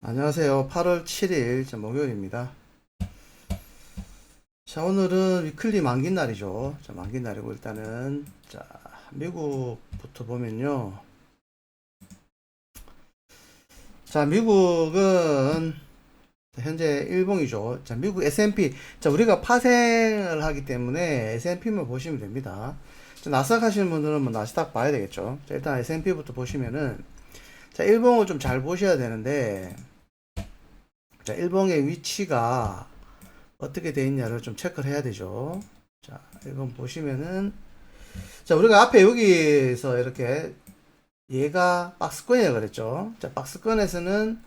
안녕하세요. 8월 7일 목요일입니다. 자, 오늘은 위클리 만기 날이죠. 자, 만기 날이고 일단은 자, 미국부터 보면요. 자, 미국은 현재 일봉이죠. 자, 미국 S&P. 자, 우리가 파생을 하기 때문에 S&P만 보시면 됩니다. 자, 나스닥 하시는 분들은 뭐 나스닥 봐야 되겠죠. 자, 일단 S&P부터 보시면은 자, 일봉을 좀 잘 보셔야 되는데 자, 일봉의 위치가 어떻게 되어 있냐를 좀 체크를 해야 되죠. 자, 이건 보시면은, 자, 우리가 앞에 여기서 이렇게, 얘가 박스권이라고 그랬죠. 자, 박스권에서는,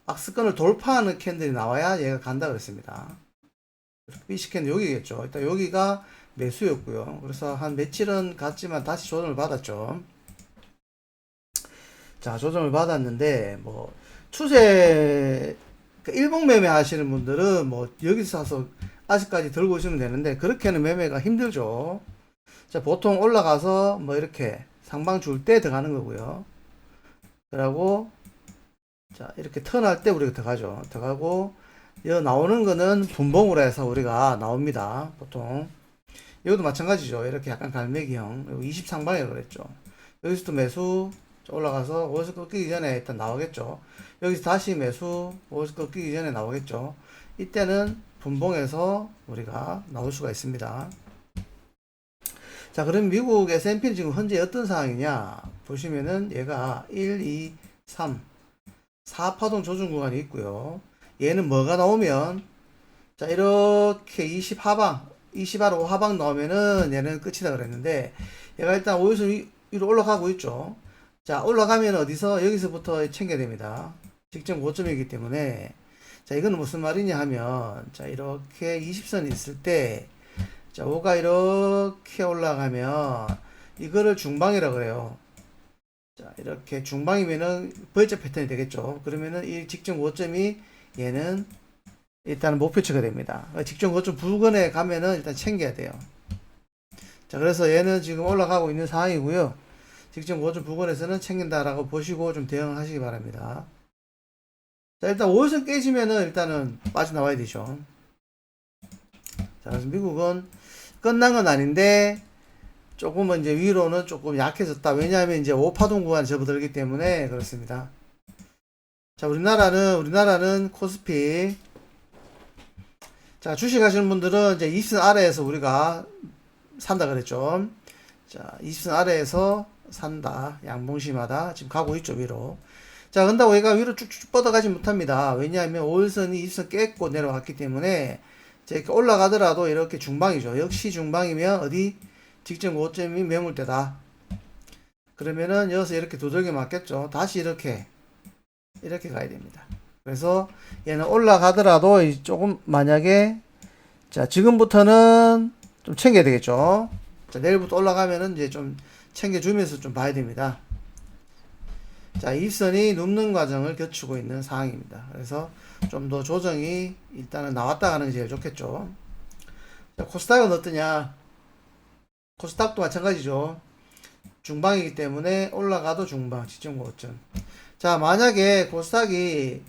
박스권을 돌파하는 캔들이 나와야 얘가 간다 그랬습니다. BC 캔들 여기겠죠. 일단 여기가 매수였고요. 그래서 한 며칠은 갔지만 다시 조정을 받았죠. 자, 조정을 받았는데, 뭐, 추세, 일봉 매매 하시는 분들은 뭐 여기서 사서 아직까지 들고 오시면 되는데 그렇게는 매매가 힘들죠. 자, 보통 올라가서 뭐 이렇게 상방 줄 때 들어가는 거고요. 그리고 자, 이렇게 턴할 때 우리가 들어가죠. 들어가고 여기 나오는 거는 분봉으로 해서 우리가 나옵니다. 보통 여기도 마찬가지죠. 이렇게 약간 갈매기형 20 상방이라고 그랬죠. 여기서도 매수 올라가서 오에서 꺾이기 전에 일단 나오겠죠. 여기서 다시 매수 오에서 꺾이기 전에 나오겠죠. 이때는 분봉에서 우리가 나올 수가 있습니다. 자, 그럼 미국 S&P는 지금 현재 어떤 상황이냐 보시면은 얘가 1, 2, 3 4파동 조정 구간이 있고요. 얘는 뭐가 나오면 자, 이렇게 20 하방 20알 5 하방 나오면은 얘는 끝이다 그랬는데 얘가 일단 5에서 위로 올라가고 있죠. 자, 올라가면 어디서 여기서부터 챙겨야 됩니다. 직전 고점이기 때문에 자, 이거는 무슨 말이냐 하면 자, 이렇게 20선이 있을 때 자, 5가 이렇게 올라가면 이거를 중방이라고 그래요. 자, 이렇게 중방이면은 V자 패턴이 되겠죠. 그러면은 이 직전 고점이 얘는 일단 목표치가 됩니다. 직전 고점 부근에 가면은 일단 챙겨야 돼요. 자, 그래서 얘는 지금 올라가고 있는 상황이고요. 직전 고점 부근에서는 챙긴다라고 보시고 좀 대응을 하시기 바랍니다. 자, 일단 5일선 깨지면은 일단은 빠져나와야 되죠. 자, 그래서 미국은 끝난 건 아닌데 조금은 이제 위로는 조금 약해졌다. 왜냐하면 이제 5파동 구간에 접어들기 때문에 그렇습니다. 자, 우리나라는 코스피. 자, 주식 하시는 분들은 이제 20선 아래에서 우리가 산다 그랬죠. 자, 20선 아래에서 산다. 양봉시마다 지금 가고 있죠, 위로. 자, 근다고 얘가 위로 쭉쭉 뻗어가지 못합니다. 왜냐하면 5일선이 20선 깼고 내려왔기 때문에 이렇게 올라가더라도 이렇게 중방이죠. 역시 중방이면 어디 직전 고점이 매물대다. 그러면은 여기서 이렇게 두들겨 맞겠죠. 다시 이렇게 가야 됩니다. 그래서 얘는 올라가더라도 조금 만약에 자, 지금부터는 좀 챙겨야 되겠죠. 자, 내일부터 올라가면은 이제 좀 챙겨주면서 좀 봐야 됩니다. 자, 이입선이 눕는 과정을 거치고 있는 상황입니다. 그래서 좀 더 조정이 일단은 나왔다 가는 게 제일 좋겠죠. 자, 코스닥은 어떠냐? 코스닥도 마찬가지죠. 중방이기 때문에 올라가도 중방, 지점 고점. 자, 만약에 코스닥이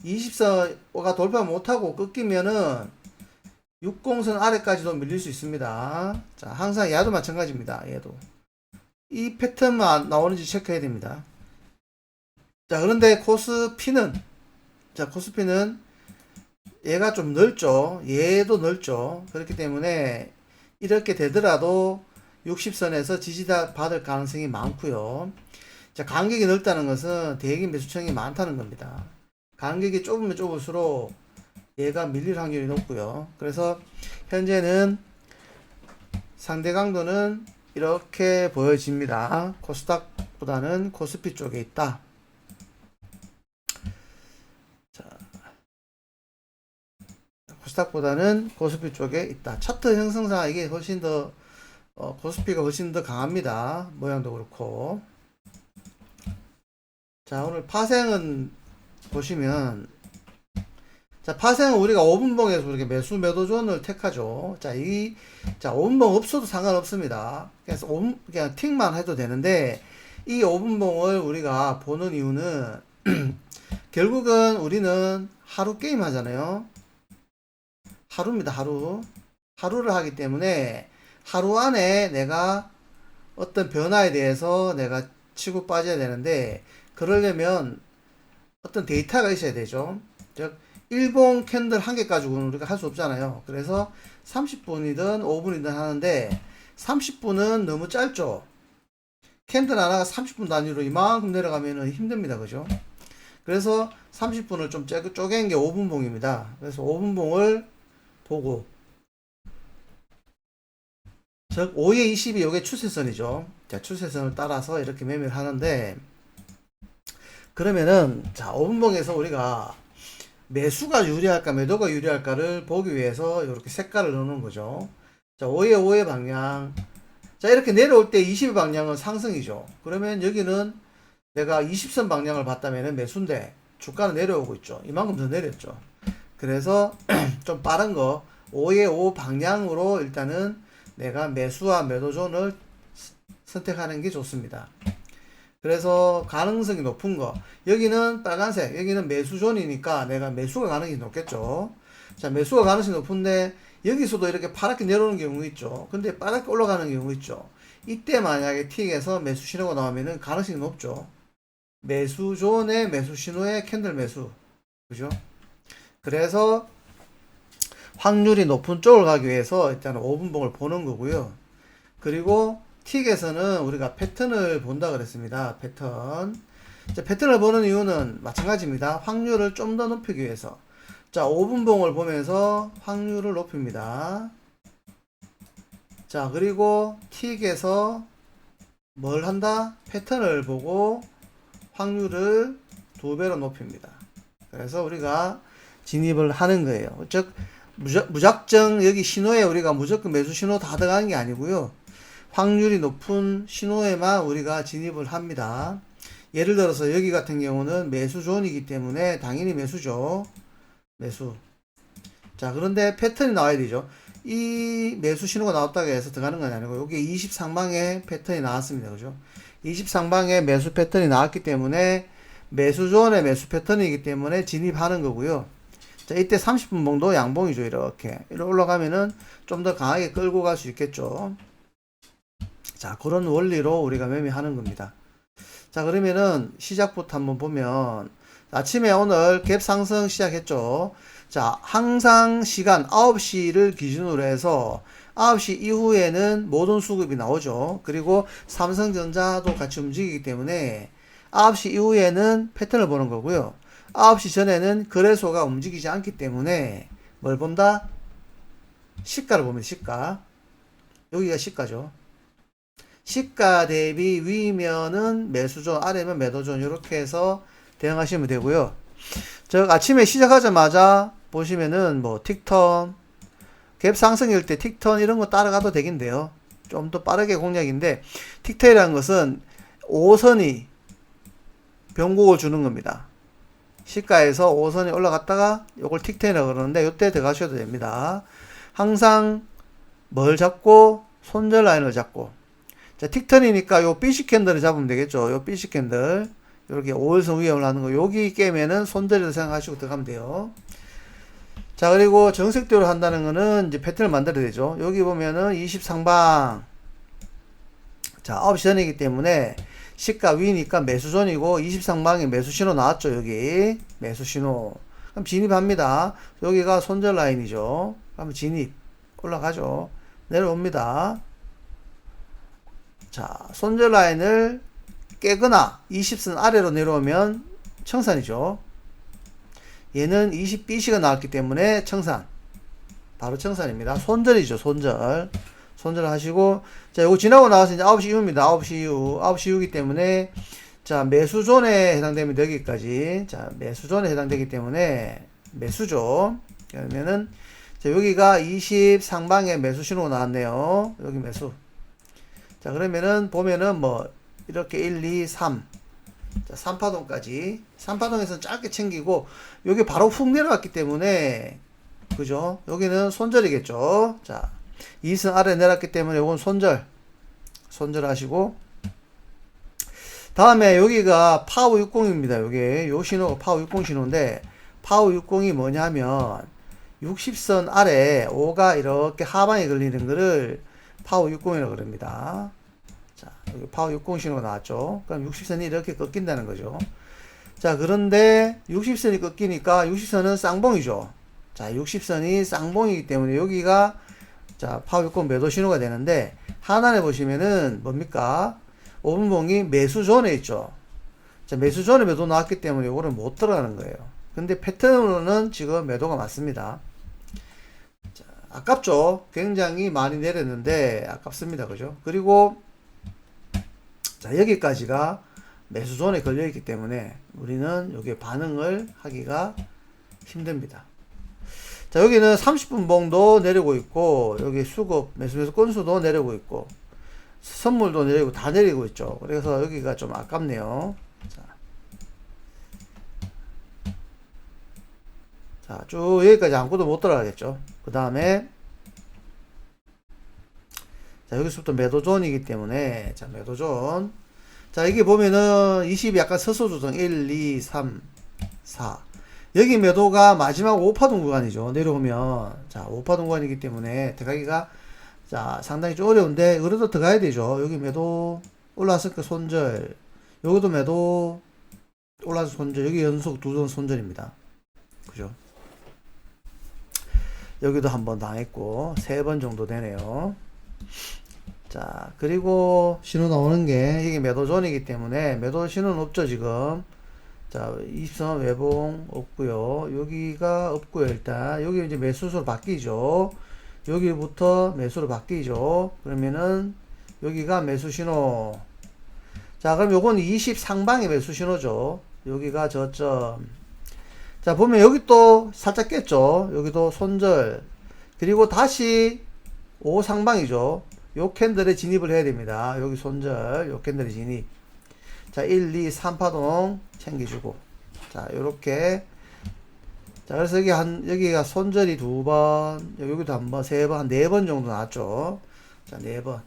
20선가 돌파 못하고 끊기면은 60선 아래까지도 밀릴 수 있습니다. 자, 항상 얘도 마찬가지입니다. 얘도. 이 패턴만 나오는지 체크해야 됩니다. 자, 그런데 코스피는 얘가 좀 넓죠. 얘도 넓죠. 그렇기 때문에 이렇게 되더라도 60선에서 지지받을 가능성이 많고요. 자, 간격이 넓다는 것은 대기 매수청이 많다는 겁니다. 간격이 좁으면 좁을수록 얘가 밀릴 확률이 높고요. 그래서 현재는 상대 강도는 이렇게 보여집니다. 코스닥보다는 코스피 쪽에 있다. 자, 코스닥보다는 코스피 쪽에 있다. 차트 형성상 이게 훨씬 더 코스피가 훨씬 더 강합니다. 모양도 그렇고. 자, 오늘 파생은 보시면 자, 파생은 우리가 5분봉에서 이렇게 매수 매도존을 택하죠. 자, 5분봉 없어도 상관없습니다. 그래서 그냥 틱만 해도 되는데, 이 5분봉을 우리가 보는 이유는, 결국은 우리는 하루 게임 하잖아요. 하루입니다. 하루를 하기 때문에 하루 안에 내가 어떤 변화에 대해서 내가 치고 빠져야 되는데, 그러려면 어떤 데이터가 있어야 되죠. 즉 일봉 캔들 한 개 가지고는 우리가 할 수 없잖아요. 그래서 30분이든 5분이든 하는데 30분은 너무 짧죠. 캔들 하나가 30분 단위로 이만큼 내려가면 힘듭니다. 그죠? 그래서 30분을 좀 쪼갠 게 5분 봉입니다. 그래서 5분 봉을 보고, 즉 5의 20이 이게 추세선이죠. 자, 추세선을 따라서 이렇게 매매를 하는데, 그러면은 자 5분 봉에서 우리가 매수가 유리할까 매도가 유리할까를 보기 위해서 이렇게 색깔을 넣는 거죠. 자 5의 방향, 자 이렇게 내려올 때 20의 방향은 상승이죠. 그러면 여기는 내가 20선 방향을 봤다면 매수인데 주가는 내려오고 있죠. 이만큼 더 내렸죠. 그래서 좀 빠른 거 5의 5 방향으로 일단은 내가 매수와 매도존을 선택하는 게 좋습니다. 그래서 가능성이 높은 거, 여기는 빨간색, 여기는 매수존이니까 내가 매수가 가능성이 높겠죠. 자, 매수가 가능성이 높은데 여기서도 이렇게 파랗게 내려오는 경우 있죠. 근데 빨갛게 올라가는 경우 있죠. 이때 만약에 틱에서 매수 신호가 나오면은 가능성이 높죠. 매수존의 매수 신호의 캔들 매수, 그죠? 그래서 확률이 높은 쪽을 가기 위해서 일단 5분봉을 보는 거고요. 그리고 틱에서는 우리가 패턴을 본다 그랬습니다. 패턴. 자, 패턴을 보는 이유는 마찬가지입니다. 확률을 좀 더 높이기 위해서. 자, 5분봉을 보면서 확률을 높입니다. 자, 그리고 틱에서 뭘 한다? 패턴을 보고 확률을 2배로 높입니다. 그래서 우리가 진입을 하는 거예요. 즉, 무작정 여기 신호에 우리가 무조건 매수 신호 다 들어가는 게 아니고요. 확률이 높은 신호에만 우리가 진입을 합니다. 예를 들어서 여기 같은 경우는 매수존이기 때문에 당연히 매수죠. 매수. 자, 그런데 패턴이 나와야 되죠. 이 매수 신호가 나왔다고 해서 들어가는 건 아니고, 여기 20 상방에 패턴이 나왔습니다. 그죠? 20 상방에 매수 패턴이 나왔기 때문에 매수존의 매수 패턴이기 때문에 진입하는 거고요. 자, 이때 30분 봉도 양봉이죠. 이렇게 올라가면은 좀 더 강하게 끌고 갈 수 있겠죠. 자, 그런 원리로 우리가 매매하는 겁니다. 자, 그러면은 시작부터 한번 보면, 아침에 오늘 갭 상승 시작했죠. 자, 항상 시간 9시를 기준으로 해서 9시 이후에는 모든 수급이 나오죠. 그리고 삼성전자도 같이 움직이기 때문에 9시 이후에는 패턴을 보는 거고요. 9시 전에는 거래소가 움직이지 않기 때문에 뭘 본다? 시가를 보면 시가. 여기가 시가죠. 시가 대비 위면은 매수존, 아래면 매도존, 이렇게 해서 대응하시면 되고요. 즉 아침에 시작하자마자 보시면은 뭐 틱턴, 갭 상승일 때 틱턴 이런 거 따라가도 되긴데요. 좀 더 빠르게 공략인데, 틱턴이라는 것은 5선이 변곡을 주는 겁니다. 시가에서 5선이 올라갔다가 요걸 틱턴이라고 그러는데, 요때 들어가셔도 됩니다. 항상 뭘 잡고? 손절 라인을 잡고. 자, 틱턴이니까 요 BC 캔들을 잡으면 되겠죠. 요 BC 캔들. 요렇게 5일선 위에 올라가는 거. 여기 깨면은 손절이라고 생각하시고 들어가면 돼요. 자, 그리고 정석대로 한다는 거는 이제 패턴을 만들어야 되죠. 여기 보면은 20 상방. 자, 9시 전이기 때문에 시가 위니까 매수존이고 20 상방에 매수 신호 나왔죠. 여기. 매수 신호. 그럼 진입합니다. 여기가 손절 라인이죠. 그럼 진입. 올라가죠. 내려옵니다. 자, 손절 라인을 깨거나 20선 아래로 내려오면 청산이죠. 얘는 20BC가 나왔기 때문에 청산. 바로 청산입니다. 손절이죠. 손절. 손절 하시고, 자, 요거 지나고 나와서 이제 9시 이후입니다. 9시 이후. 9시 이후이기 때문에, 자, 매수존에 해당됩니다. 여기까지. 자, 매수존에 해당되기 때문에 매수죠. 그러면은, 자, 여기가 20 상방에 매수 신호가 나왔네요. 여기 매수. 자, 그러면은 보면은 뭐 이렇게 1, 2, 3. 자, 3파동까지. 3파동에서는 짧게 챙기고, 여기 바로 훅 내려갔기 때문에, 그죠? 여기는 손절이겠죠. 자, 2선 아래 내렸기 때문에 이건 손절. 손절 하시고, 다음에 여기가 파워 60입니다. 요게 요 신호가 파워 60 신호인데 파워 60이 뭐냐면 60선 아래 5가 이렇게 하방에 걸리는 거를 파워 60이라고 그럽니다. 자, 여기 파워 60 신호가 나왔죠. 그럼 60선이 이렇게 꺾인다는 거죠. 자, 그런데 60선이 꺾이니까 60선은 쌍봉이죠. 자, 60선이 쌍봉이기 때문에 여기가 자, 파워 60 매도 신호가 되는데 하단에 보시면은 뭡니까? 5분봉이 매수존에 있죠. 자, 매수존에 매도 나왔기 때문에 이거는 못 들어가는 거예요. 근데 패턴으로는 지금 매도가 맞습니다. 자, 아깝죠? 굉장히 많이 내렸는데 아깝습니다. 그죠? 그리고 자, 여기까지가 매수존에 걸려있기 때문에 우리는 여기에 반응을 하기가 힘듭니다. 자, 여기는 30분봉도 내리고 있고, 여기 수급, 매수 건수도 내리고 있고, 선물도 내리고, 다 내리고 있죠. 그래서 여기가 좀 아깝네요. 자, 쭉 여기까지 아무것도 못 들어가겠죠. 그 다음에, 자, 여기서부터 매도존이기 때문에, 자, 매도존. 자, 여기 보면은 20이 약간 서서 조정 1, 2, 3, 4. 여기 매도가 마지막 5파동 구간이죠. 내려오면. 자, 5파동 구간이기 때문에 들어가기가 자, 상당히 좀 어려운데, 그래도 들어가야 되죠. 여기 매도 올라왔으니까 손절. 여기도 매도 올라와서 손절. 여기 연속 두 번 손절입니다. 그죠? 여기도 한번 당했고, 3번 정도 되네요. 자, 그리고 신호 나오는 게 이게 매도존이기 때문에 매도 신호는 없죠, 지금. 자, 20선 외봉 없고요. 여기가 없고요. 일단 여기 이제 매수로 바뀌죠. 여기부터 매수로 바뀌죠. 그러면은 여기가 매수 신호. 자, 그럼 요건 20 상방의 매수 신호죠. 여기가 저점. 자, 보면 여기 또 살짝 깼죠. 여기도 손절. 그리고 다시 5 상방이죠. 요 캔들에 진입을 해야 됩니다. 여기 손절, 요 캔들에 진입. 자, 1, 2, 3파동 챙겨주고. 자, 요렇게. 자, 그래서 여기가 손절이 2번, 여기도 한 번, 3번, 한 4번 정도 나왔죠. 자, 4번.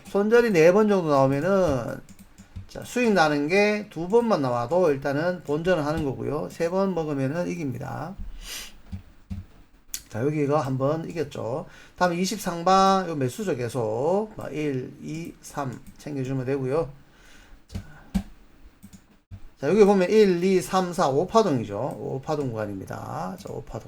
손절이 4번 정도 나오면은, 자, 수익 나는 게 2번만 나와도 일단은 본전을 하는 거고요. 3번 먹으면은 이깁니다. 자, 여기가 한번 이겼죠. 다음에 20 상방, 요 매수죠, 계속. 1, 2, 3 챙겨주면 되고요. 자, 여기 보면 1, 2, 3, 4, 5파동이죠. 5파동 구간입니다. 자, 5파동.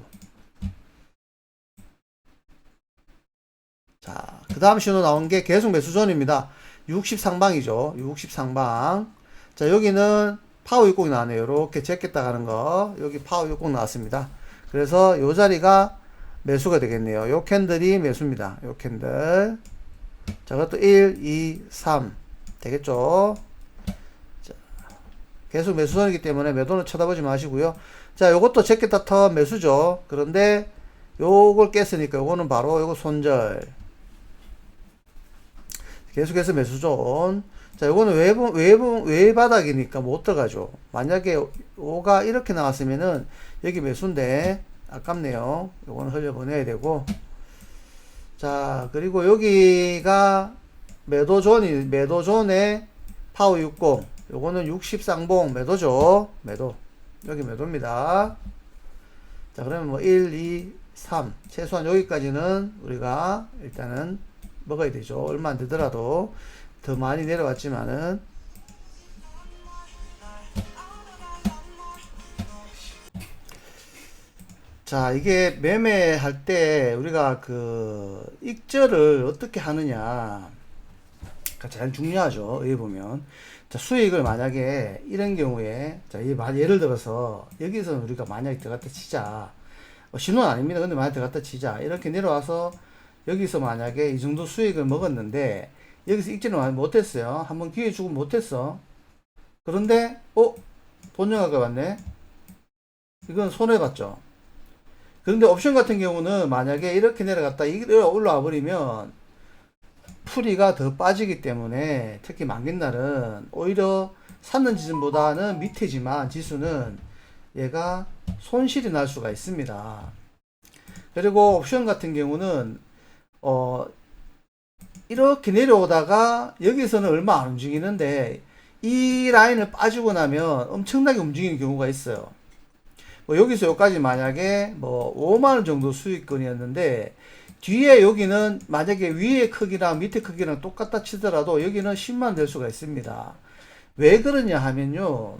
자, 그 다음 신호 나온 게 계속 매수존입니다. 60 상방이죠. 60 상방. 자, 여기는 파워 60이 나왔네요. 이렇게 제꼈다 가는 거. 여기 파워 60 나왔습니다. 그래서 요 자리가 매수가 되겠네요. 요 캔들이 매수입니다. 요 캔들. 자, 그것도 1, 2, 3 되겠죠. 자, 계속 매수선이기 때문에 매도는 쳐다보지 마시고요. 자, 요것도 제꼈다 턴 매수죠. 그런데 요걸 깼으니까 요거는 바로 요거 손절. 계속해서 매수존. 자, 요거는 외바닥이니까 못 들어가죠. 만약에 5가 이렇게 나왔으면은 여기 매수인데 아깝네요. 요거는 흘려보내야 되고. 자, 그리고 여기가 매도존에 파워 60. 요거는 60 쌍봉 매도죠. 매도. 여기 매도입니다. 자, 그러면 뭐 1, 2, 3. 최소한 여기까지는 우리가 일단은 먹어야 되죠. 얼마 안 되더라도 더 많이 내려왔지만은. 자, 이게 매매할 때 우리가 그 익절을 어떻게 하느냐 가 제일 중요하죠. 여기 보면 자, 수익을 만약에 이런 경우에 자, 예를 들어서 여기서 우리가 만약에 들어갔다 치자. 신호는 아닙니다. 근데 만약에 들어갔다 치자. 이렇게 내려와서 여기서 만약에 이 정도 수익을 먹었는데 여기서 익절을 못했어요. 한번 기회 주고 못했어. 그런데 본전가가 왔네. 이건 손해봤죠. 그런데 옵션 같은 경우는 만약에 이렇게 내려갔다 이렇게 올라와 버리면 풀이가 더 빠지기 때문에 특히 만기날은 오히려 샀는 지점보다는 밑이지만 지수는 얘가 손실이 날 수가 있습니다. 그리고 옵션 같은 경우는 이렇게 내려오다가 여기서는 얼마 안 움직이는데 이 라인을 빠지고 나면 엄청나게 움직이는 경우가 있어요. 뭐 여기서 여기까지 만약에 뭐 5만원 정도 수익권이었는데 뒤에 여기는 만약에 위에 크기랑 밑에 크기랑 똑같다 치더라도 여기는 10만 될 수가 있습니다. 왜 그러냐 하면요,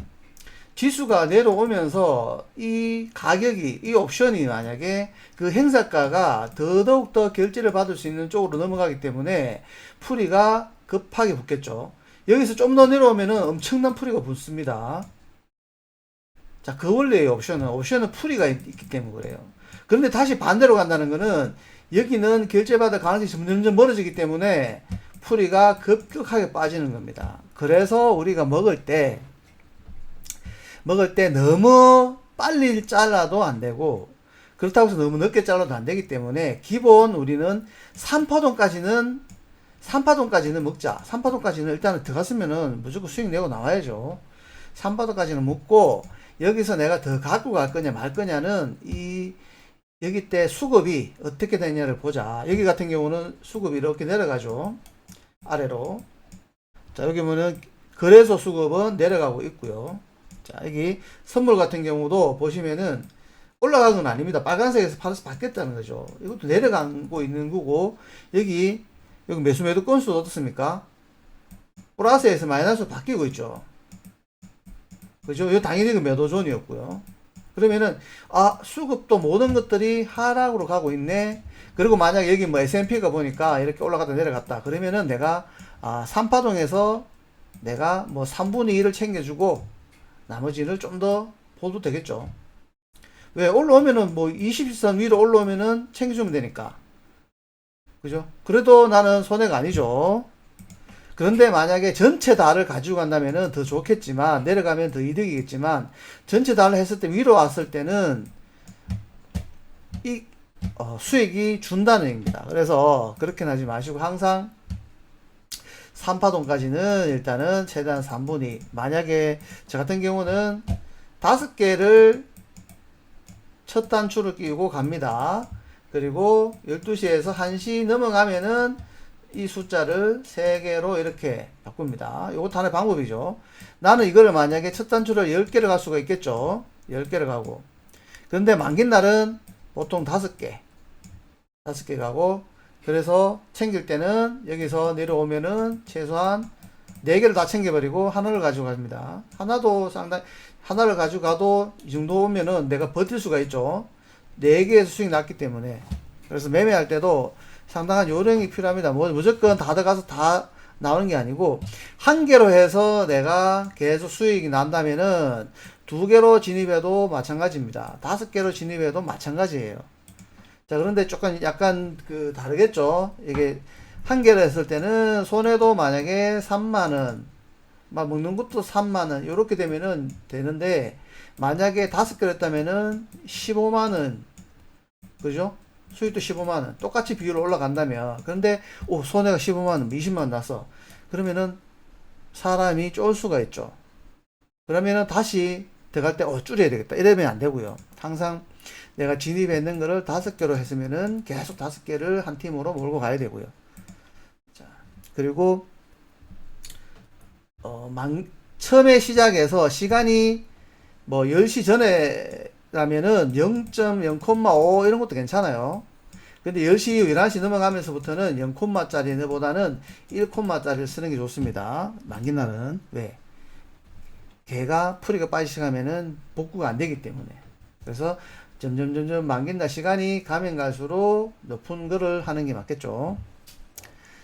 지수가 내려오면서 이 가격이, 이 옵션이 만약에 그 행사가가 더더욱 더 결제를 받을 수 있는 쪽으로 넘어가기 때문에 풀이가 급하게 붙겠죠. 여기서 좀 더 내려오면은 엄청난 풀이가 붙습니다. 자, 그 원리의 옵션은 풀이가 있기 때문에 그래요. 그런데 다시 반대로 간다는 거는 여기는 결제받을 가능성이 점점 멀어지기 때문에 풀이가 급격하게 빠지는 겁니다. 그래서 우리가 먹을 때 너무 빨리 잘라도 안 되고, 그렇다고 해서 너무 늦게 잘라도 안 되기 때문에 기본 우리는 3파동까지는 먹자. 3파동까지는 일단은 들어갔으면은 무조건 수익 내고 나와야죠. 3파동까지는 먹고, 여기서 내가 더 갖고 갈 거냐 말 거냐는 여기 때 수급이 어떻게 되냐를 보자. 여기 같은 경우는 수급이 이렇게 내려가죠. 아래로. 자, 여기 보면 거래소 수급은 내려가고 있고요. 자, 여기 선물 같은 경우도 보시면은 올라간 건 아닙니다. 빨간색에서 파란색 바뀌었다는 거죠. 이것도 내려가고 있는 거고, 여기 매수 매도 건수 어떻습니까? 플러스에서 마이너스로 바뀌고 있죠. 그죠? 이 당연히 그 매도존이었고요. 그러면은 수급도 모든 것들이 하락으로 가고 있네. 그리고 만약 여기 뭐 S&P가 보니까 이렇게 올라갔다 내려갔다. 그러면은 내가 3파동에서 내가 뭐 3분의 1을 챙겨주고 나머지를 좀 더 보도 되겠죠. 왜? 올라오면은 뭐 20일선 위로 올라오면은 챙겨주면 되니까. 그죠? 그래도 나는 손해가 아니죠. 그런데 만약에 전체 다를 가지고 간다면은 더 좋겠지만, 내려가면 더 이득이겠지만, 전체 다를 했을 때 위로 왔을 때는 수익이 준다는 얘기입니다. 그래서 그렇게는 하지 마시고 항상 3파동까지는 일단은 최대한 3분위. 만약에 저 같은 경우는 5개를 첫 단추를 끼고 갑니다. 그리고 12시에서 1시 넘어가면은 이 숫자를 3개로 이렇게 바꿉니다. 이것도 하나의 방법이죠. 나는 이거를 만약에 첫 단추를 10개를 갈 수가 있겠죠. 10개를 가고. 그런데 만긴 날은 보통 5개 가고, 그래서 챙길 때는 여기서 내려오면은 최소한 4개를 다 챙겨버리고 하나를 가지고 갑니다. 하나를 가지고 가도 이 정도 오면은 내가 버틸 수가 있죠. 4개에서 수익 났기 때문에. 그래서 매매할 때도 상당한 요령이 필요합니다. 무조건 다 들어가서 다 나오는 게 아니고, 1개로 해서 내가 계속 수익이 난다면은 2개로 진입해도 마찬가지입니다. 5개로 진입해도 마찬가지예요. 자, 그런데 조금 약간 다르겠죠. 이게 1개로 했을 때는 손해도 만약에 3만원, 막 먹는 것도 3만원, 요렇게 되면은 되는데, 만약에 5개로 했다면은 15만원, 그죠? 수익도 15만원. 똑같이 비율로 올라간다면. 그런데, 손해가 15만원, 20만원 났어. 그러면은, 사람이 쫄 수가 있죠. 그러면은 다시 들어갈 때, 줄여야 되겠다. 이러면 안 되고요. 항상 내가 진입했는 거를 5개로 했으면은 계속 5개를 한 팀으로 몰고 가야 되고요. 자, 그리고, 처음에 시작해서 시간이 뭐 10시 전에라면은 0.0,5 이런 것도 괜찮아요. 근데 10시 이후 11시 넘어가면서부터는 0,짜리 보다는 1,짜리를 쓰는 게 좋습니다. 만긴 날은. 왜? 걔가 풀이가 빠지기 시작하면은 복구가 안 되기 때문에. 그래서 점점 만긴 날 시간이 가면 갈수록 높은 거를 하는 게 맞겠죠.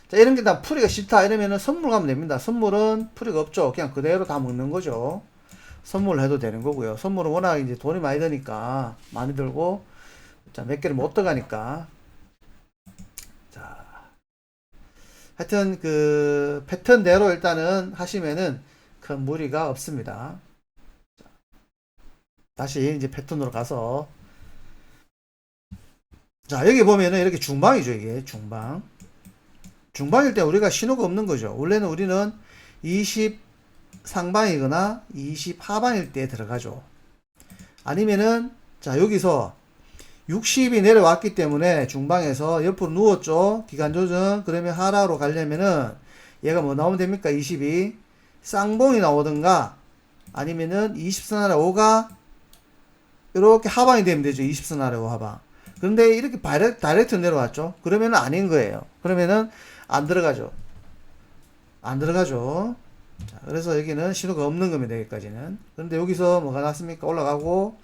자, 이런 게 다 풀이가 싫다 이러면은 선물 가면 됩니다. 선물은 풀이가 없죠. 그냥 그대로 다 먹는 거죠. 선물을 해도 되는 거고요. 선물은 워낙 이제 돈이 많이 드니까, 많이 들고, 자, 몇 개를 못 들어가니까. 자, 하여튼 패턴대로 일단은 하시면은 큰 무리가 없습니다. 자, 다시 이제 패턴으로 가서, 자, 여기 보면은 이렇게 중방이죠. 이게 중방일 때 우리가 신호가 없는 거죠. 원래는 우리는 20 상방이거나 20 하방일 때 들어가죠. 아니면은, 자, 여기서 60이 내려왔기 때문에 중방에서 옆으로 누웠죠. 기간 조정. 그러면 하락으로 가려면은 얘가 뭐 나오면 됩니까? 20이 쌍봉이 나오든가 아니면은 20선 아래 5가 이렇게 하방이 되면 되죠. 20선 아래 5 하방. 그런데 이렇게 다이렉트 내려왔죠. 그러면은 아닌 거예요. 그러면은 안 들어가죠. 안 들어가죠. 자, 그래서 여기는 신호가 없는 겁니다. 여기까지는. 그런데 여기서 뭐가 났습니까? 올라가고.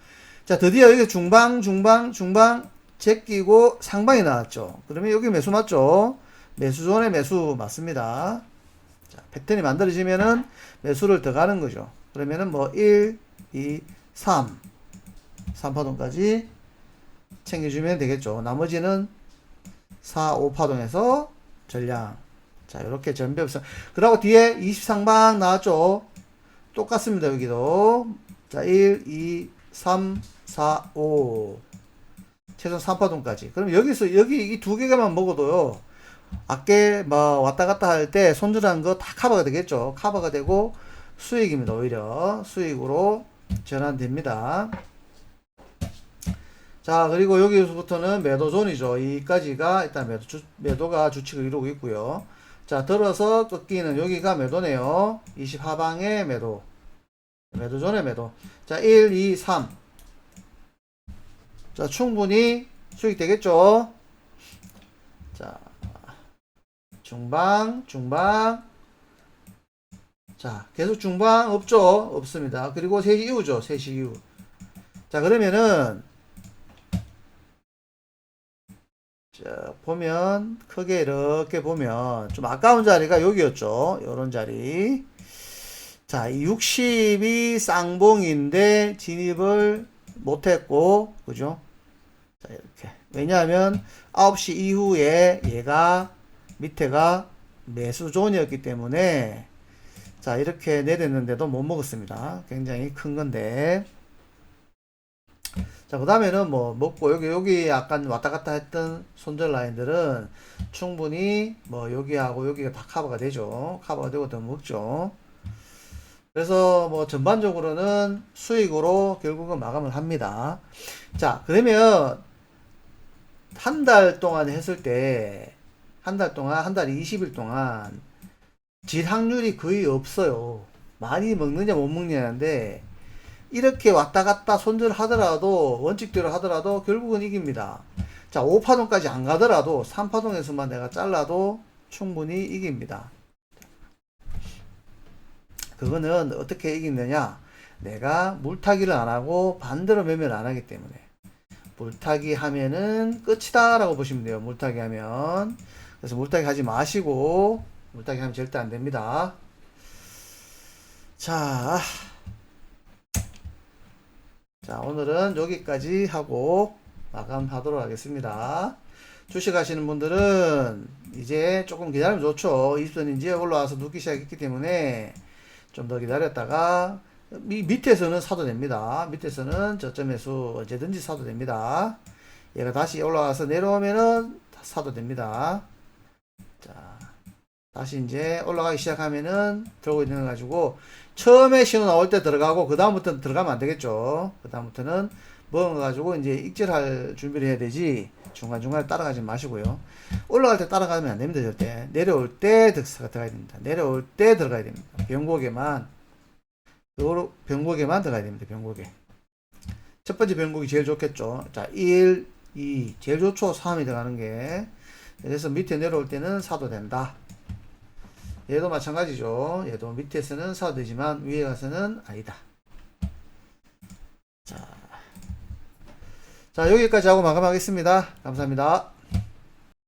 자, 드디어 여기 중방 제끼고 상방이 나왔죠. 그러면 여기 매수 맞죠? 매수존의 매수 맞습니다. 자, 패턴이 만들어지면은 매수를 더 가는 거죠. 그러면은 뭐 1, 2, 3파동까지 챙겨주면 되겠죠. 나머지는 4, 5파동에서 전량. 자, 이렇게 전배합사. 그리고 뒤에 20상방 나왔죠. 똑같습니다. 여기도. 자, 1, 2, 3, 4, 5. 최소 3파동까지. 그럼 여기서, 여기 이 두 개만 먹어도요. 아까 뭐 왔다 갔다 할 때 손절한 거 다 커버가 되겠죠. 커버가 되고 수익입니다. 오히려 수익으로 전환됩니다. 자, 그리고 여기서부터는 매도존이죠. 여기까지가 일단 매도가 주축을 이루고 있고요. 자, 들어서 꺾이는 여기가 매도네요. 20 하방의 매도. 매도존의 매도. 자, 1, 2, 3. 자, 충분히 수익 되겠죠. 자, 중방. 자, 계속 중방 없죠? 없습니다. 그리고 3시 이후죠. 3시 이후. 자, 그러면은 자, 보면 크게 이렇게 보면 좀 아까운 자리가 여기였죠. 요런 자리. 자, 60이 쌍봉인데 진입을 못했고, 그죠? 자, 이렇게. 왜냐하면 9시 이후에 얘가 밑에가 매수존이었기 때문에 자, 이렇게 내렸는데도 못 먹었습니다. 굉장히 큰 건데. 자, 그 다음에는 뭐 먹고 여기 약간 왔다 갔다 했던 손절 라인들은 충분히 뭐 여기하고 여기가 다 커버가 되죠. 커버가 되고 더 먹죠. 그래서 뭐 전반적으로는 수익으로 결국은 마감을 합니다. 자, 그러면 한 달 동안 했을 때 한 달 20일 동안 질 확률이 거의 없어요. 많이 먹느냐 못 먹느냐인데 이렇게 왔다 갔다 손절하더라도 원칙대로 하더라도 결국은 이깁니다. 자, 5파동까지 안 가더라도 3파동에서만 내가 잘라도 충분히 이깁니다. 그거는 어떻게 이기느냐? 내가 물타기를 안 하고 반대로 매매를 안 하기 때문에. 물타기 하면은 끝이다 라고 보시면 돼요. 물타기 하면. 그래서 물타기 하지 마시고 물타기 하면 절대 안 됩니다. 자, 오늘은 여기까지 하고 마감하도록 하겠습니다. 주식 하시는 분들은 이제 조금 기다리면 좋죠. 20선 이제 올라와서 눕기 시작했기 때문에 좀 더 기다렸다가 밑에서는 사도 됩니다. 밑에서는 저점 매수 언제든지 사도 됩니다. 얘가 다시 올라와서 내려오면은 사도 됩니다. 자, 다시 이제 올라가기 시작하면은 들고 있는 거 가지고 처음에 신호 나올 때 들어가고 그 다음부터는 들어가면 안 되겠죠. 그 다음부터는 먹은 거 가지고 이제 익절할 준비를 해야 되지 중간중간에 따라가지 마시고요. 올라갈 때 따라가면 안 됩니다. 절대. 내려올 때 들어가야 됩니다. 내려올 때 들어가야 됩니다. 변곡에만 들어가야 됩니다. 변곡에. 첫 번째 변곡이 제일 좋겠죠. 자, 1, 2 제일 좋죠. 3이 들어가는 게. 그래서 밑에 내려올 때는 사도 된다. 얘도 마찬가지죠. 얘도 밑에서는 사도 되지만 위에 가서는 아니다. 자, 여기까지 하고 마감하겠습니다. 감사합니다.